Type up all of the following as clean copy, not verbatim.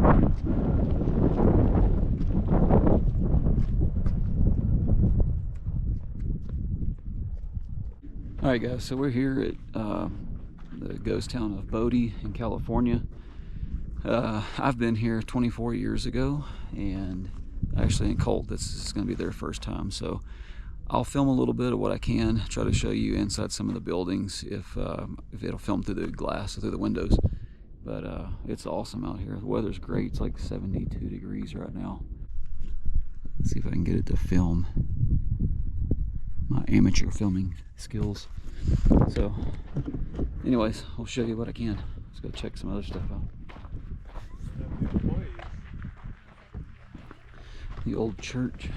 Alright guys, so we're here at the ghost town of Bodie in California. I've been here 24 years ago, and actually in Colt, this is going to be their first time. So I'll film a little bit of what I can, try to show you inside some of the buildings if it'll film through the glass or through the windows. But it's awesome out here. The weather's great. It's like 72 degrees right now. Let's see if I can get it to film my amateur filming skills. So anyways, I'll show you what I can. Let's go check some other stuff out. The old church.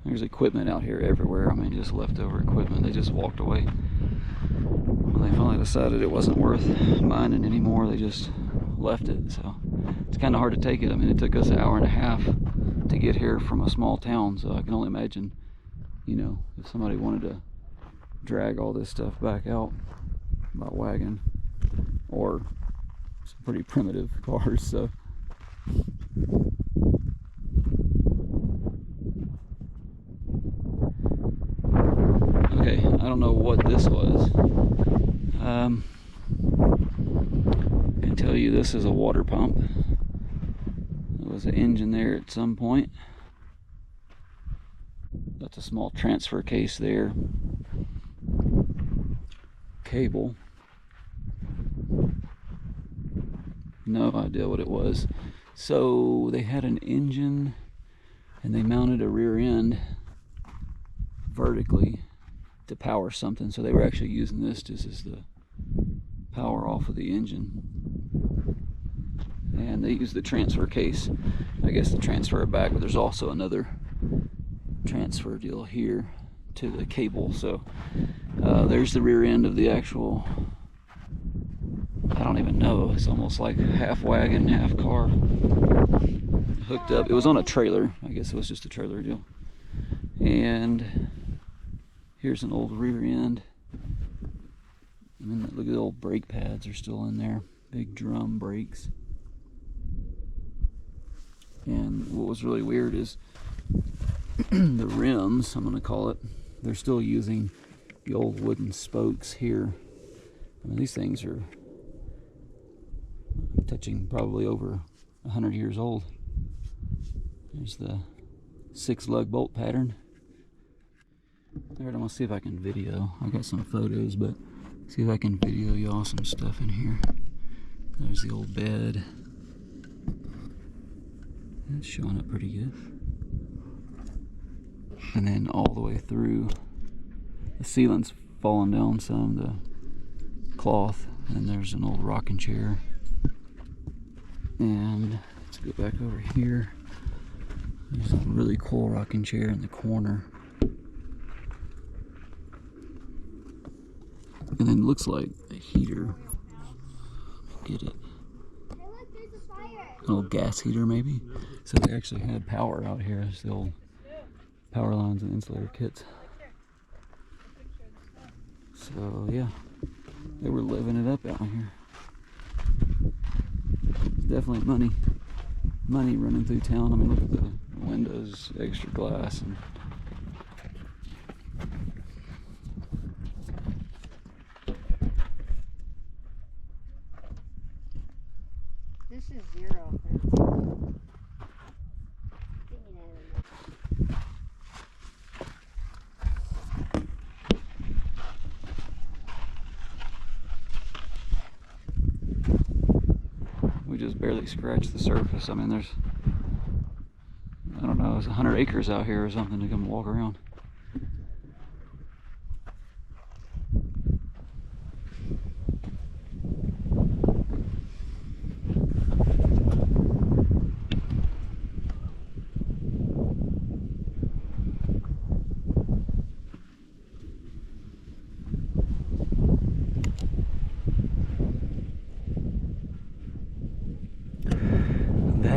There's equipment out here everywhere. I mean, just leftover equipment. They just walked away. When they finally decided it wasn't worth mining anymore, they just left it. So it's kind of hard to take it. I mean, it took us an hour and a half to get here from a small town. So I can only imagine, you know, if somebody wanted to drag all this stuff back out by wagon, or some pretty primitive cars. So okay, I don't know what this was. I can tell you this is a water pump. There was an engine there at some point. That's a small transfer case there. Cable. No idea what it was. So they had an engine and they mounted a rear end vertically to power something, so they were actually using this just as the power off of the engine, and they used the transfer case, I guess, to transfer it back. But there's also another transfer deal here to the cable. So there's the rear end of the actual, I don't even know, it's almost like half wagon, half car, hooked up. It was on a trailer. I guess it was just a trailer deal. And here's an old rear end. I mean, look at the old brake pads are still in there. Big drum brakes. And what was really weird is the rims, I'm going to call it, they're still using the old wooden spokes here. I mean, these things are touching probably over 100 years old. There's the 6-lug bolt pattern. Alright, I'm gonna see if I can video. I got some photos, but see if I can video y'all some stuff in here. There's the old bed. It's showing up pretty good. And then all the way through, the ceiling's falling down some, the cloth, and there's an old rocking chair. And let's go back over here. There's a really cool rocking chair in the corner. And then it looks like a heater. Get it? An old gas heater, maybe? So they actually had power out here. It's the old power lines and insulator kits. So yeah, they were living it up out here. It's definitely money running through town. I mean, look at the windows, extra glass, and this is zero. we just barely scratched the surface. I mean, there's, I don't know, it's 100 acres out here or something to come walk around.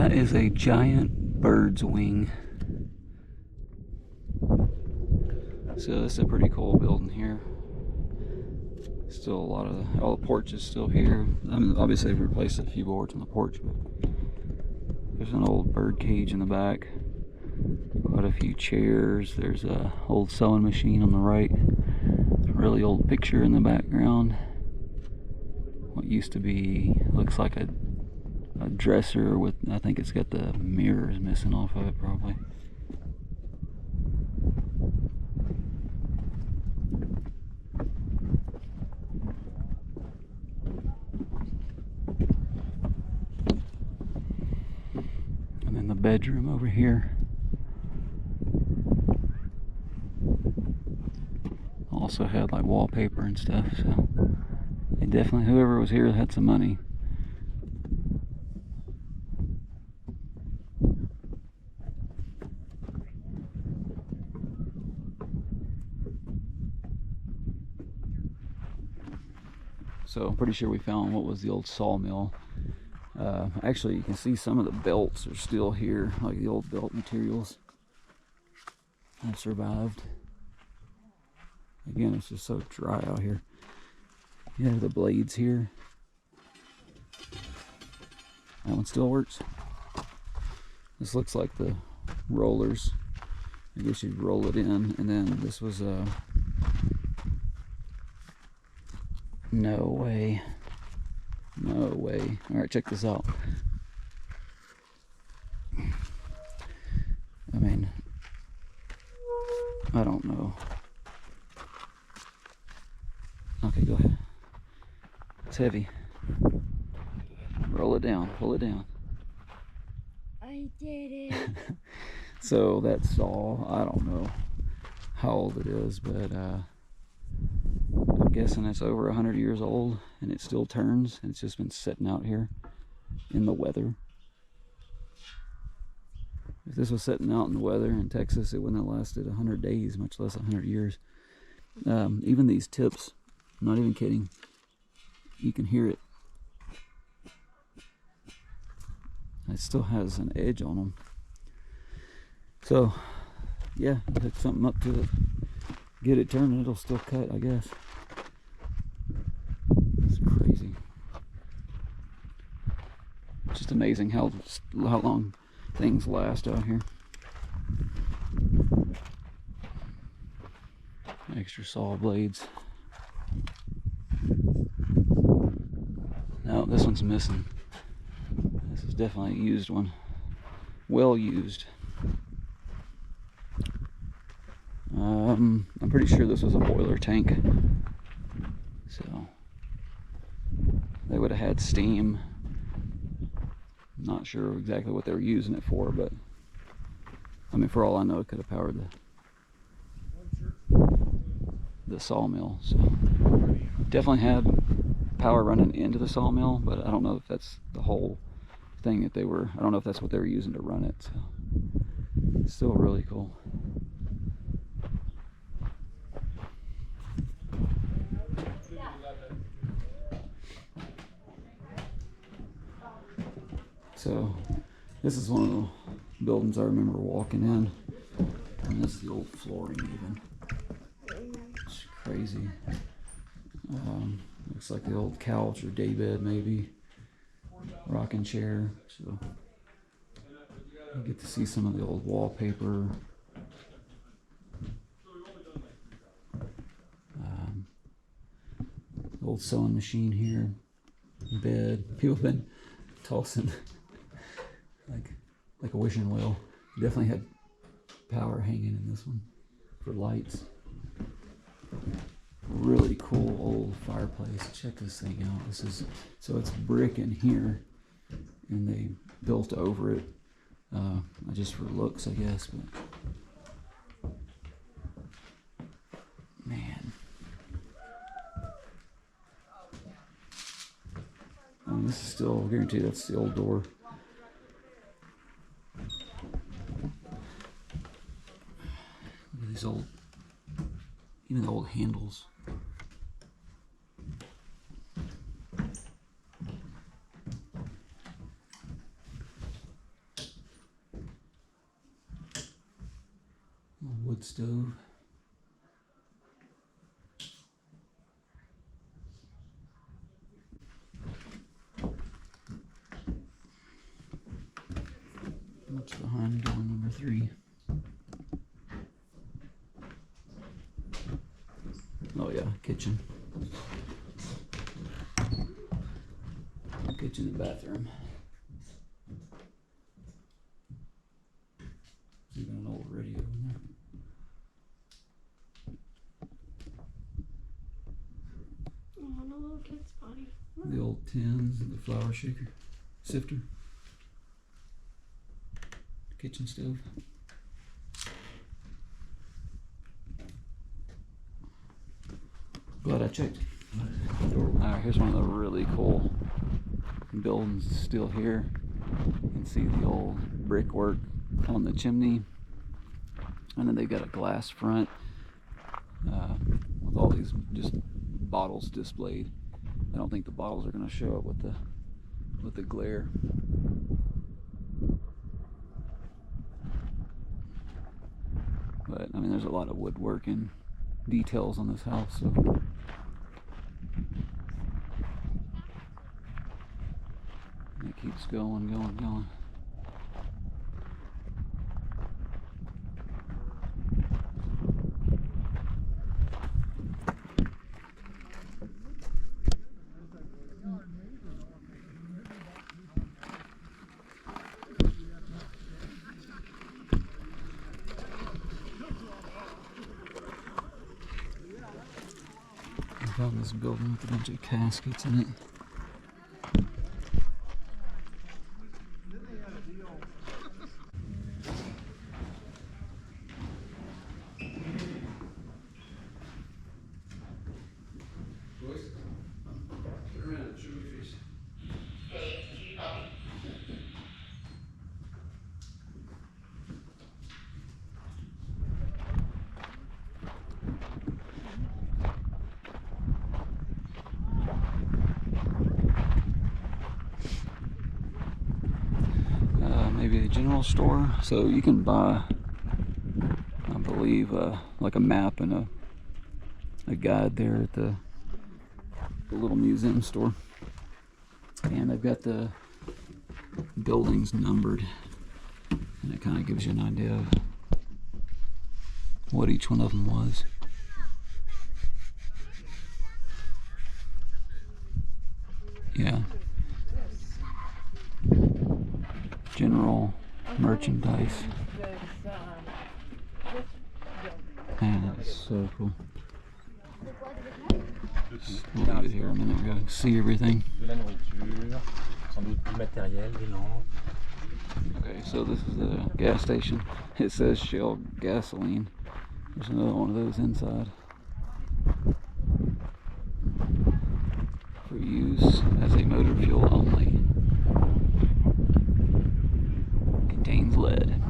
That is a giant bird's wing. So it's a pretty cool building here. Still a lot of all the porch is still here. I mean, obviously they've replaced a few boards on the porch, but there's an old bird cage in the back. Quite a few chairs. There's a old sewing machine on the right. A really old picture in the background. What used to be looks like a dresser with, I think it's got the mirrors missing off of it probably. And then the bedroom over here. Also had like wallpaper and stuff, so they definitely, whoever was here had some money. So I'm pretty sure we found what was the old sawmill. Actually, you can see some of the belts are still here, like the old belt materials have survived. Again, it's just so dry out here. You have the blades here. That one still works. This looks like the rollers. I guess you'd roll it in, and then this was a... No way. No way. Alright, check this out. I mean, I don't know. Okay, go ahead. It's heavy. Roll it down, pull it down. I did it. So that saw, I don't know how old it is, but I'm guessing it's over 100 years old, and it still turns, and it's just been sitting out here in the weather. If this was sitting out in the weather in Texas, it wouldn't have lasted 100 days, much less 100 years. Even these tips, I'm not even kidding, you can hear it. It still has an edge on them. So, yeah, hook something up to it, get it turning, it'll still cut, I guess. It's crazy. It's just amazing how long things last out here. Extra saw blades. No, this one's missing. This is definitely a used one. Well used. I'm pretty sure this was a boiler tank. So they would have had steam. Not sure exactly what they were using it for, but I mean, for all I know, it could have powered the sawmill. So definitely had power running into the sawmill, but I don't know if that's the whole thing that they were, I don't know if that's what they were using to run it. So it's still really cool. So this is one of the buildings I remember walking in, and this is the old flooring even. It's crazy. Looks like the old couch or daybed maybe, rocking chair. So you get to see some of the old wallpaper. Old sewing machine here, bed. People have been tossing like a wishing well. Definitely had power hanging in this one for lights. Really cool old fireplace. Check this thing out. This is, so it's brick in here, and they built over it just for looks, I guess. But man, I mean, this is still, I guarantee that's the old door. Look at these old, even the old handles. wood stove. What's behind door number 3? Oh yeah, kitchen. Kitchen and bathroom. Even an old radio in there. Oh, no little kid's body. The old tins, the flour shaker, sifter, kitchen stove. Glad I checked. Alright, here's one of the really cool buildings still here. You can see the old brickwork on the chimney, and then they've got a glass front with all these just bottles displayed. I don't think the bottles are going to show up with the glare. But I mean, there's a lot of woodworking details on this house. So. It keeps going. I found this building with a bunch of caskets in it. Maybe a general store, so you can buy, I believe, like a map and a guide there at the little museum store, and they've got the buildings numbered, and it kind of gives you an idea of what each one of them was. Yeah. General merchandise. Man, that's so cool. We'll leave it here a minute. We're going to see everything. Okay, so this is the gas station. It says Shell gasoline. There's another one of those inside. For use as a motor fuel only. Contains lead.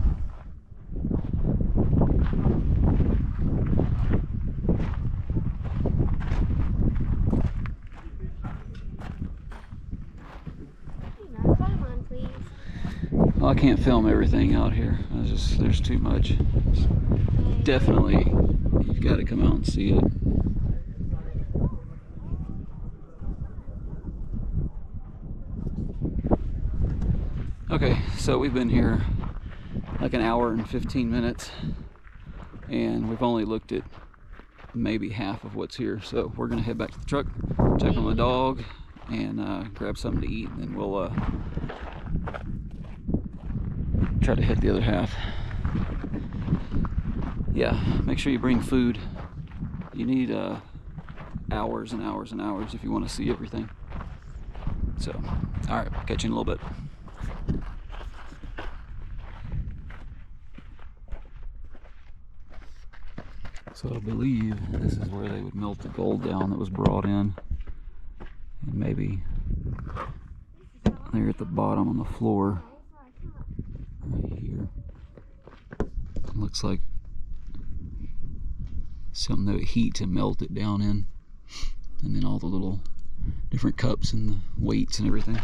Come on, please. Well, I can't film everything out here. There's too much. Definitely, you've got to come out and see it. Okay, so we've been here like an hour and 15 minutes, and we've only looked at maybe half of what's here. So we're gonna head back to the truck, check on the dog, and grab something to eat, and then we'll try to hit the other half. Yeah, make sure you bring food. You need hours and hours and hours if you want to see everything. So, all right, catch you in a little bit. So I believe this is where they would melt the gold down that was brought in. And maybe there at the bottom on the floor, right here. It looks like something that would heat to melt it down in. And then all the little different cups and the weights and everything.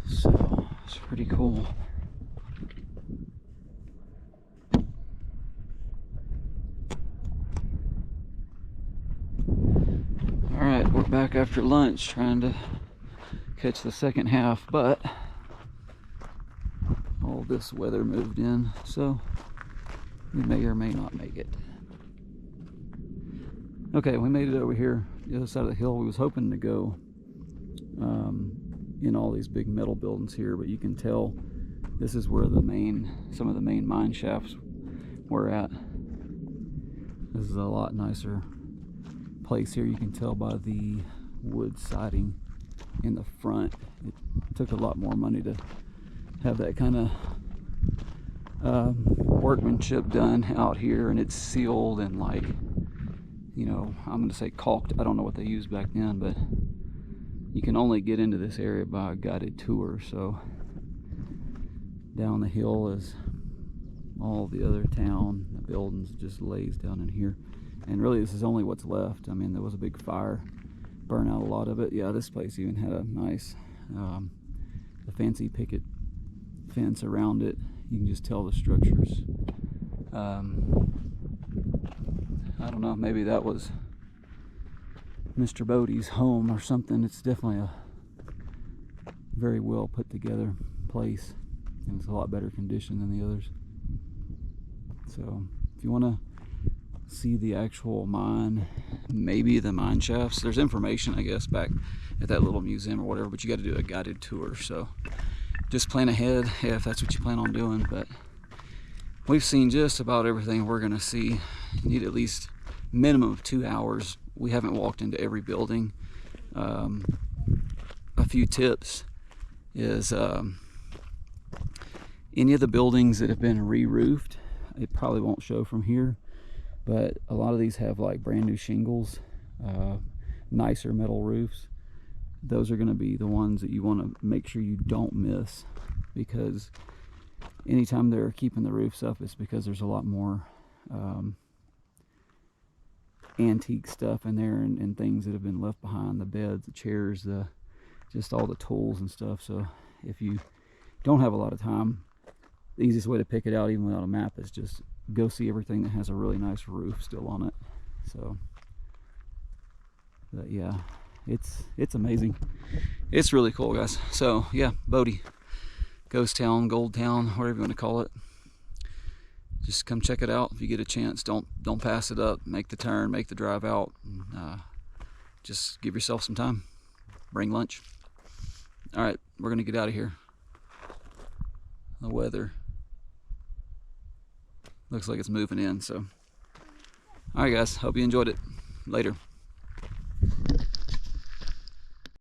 So it's pretty cool. We're back after lunch trying to catch the second half, but all this weather moved in, so we may or may not make it. Okay, we made it over here, the other side of the hill. We was hoping to go in all these big metal buildings here, but you can tell this is where some of the main mine shafts were at. This is a lot nicer place here. You can tell by the wood siding in the front. It took a lot more money to have that kind of workmanship done out here, and it's sealed and, like, you know, I'm gonna say caulked. I don't know what they used back then, but you can only get into this area by a guided tour. So down the hill is all the other town, the buildings just lays down in here, and really this is only what's left. I mean, there was a big fire, burn out a lot of it. Yeah, this place even had a nice a fancy picket fence around it. You can just tell the structures. I don't know, maybe that was Mr. Bodie's home or something. It's definitely a very well put together place, and it's a lot better condition than the others. So if you want to see the actual mine, maybe the mine shafts, there's information, I guess, back at that little museum or whatever, but you got to do a guided tour. So just plan ahead if that's what you plan on doing. But we've seen just about everything we're gonna see. You need at least minimum of 2 hours. We haven't walked into every building. A few tips is any of the buildings that have been re-roofed, it probably won't show from here, but a lot of these have like brand new shingles, nicer metal roofs. Those are going to be the ones that you want to make sure you don't miss, because anytime they're keeping the roofs up, it's because there's a lot more antique stuff in there, and things that have been left behind, the beds, the chairs, just all the tools and stuff. So if you don't have a lot of time, the easiest way to pick it out, even without a map, is just go see everything that has a really nice roof still on it. So, but yeah, it's amazing. It's really cool, guys. So yeah, Bodie, Ghost Town, Gold Town, whatever you want to call it. Just come check it out if you get a chance. Don't pass it up. Make the turn, make the drive out. Just give yourself some time. Bring lunch. All right, we're gonna get out of here. The weather looks like it's moving in. So, all right, guys. Hope you enjoyed it. Later.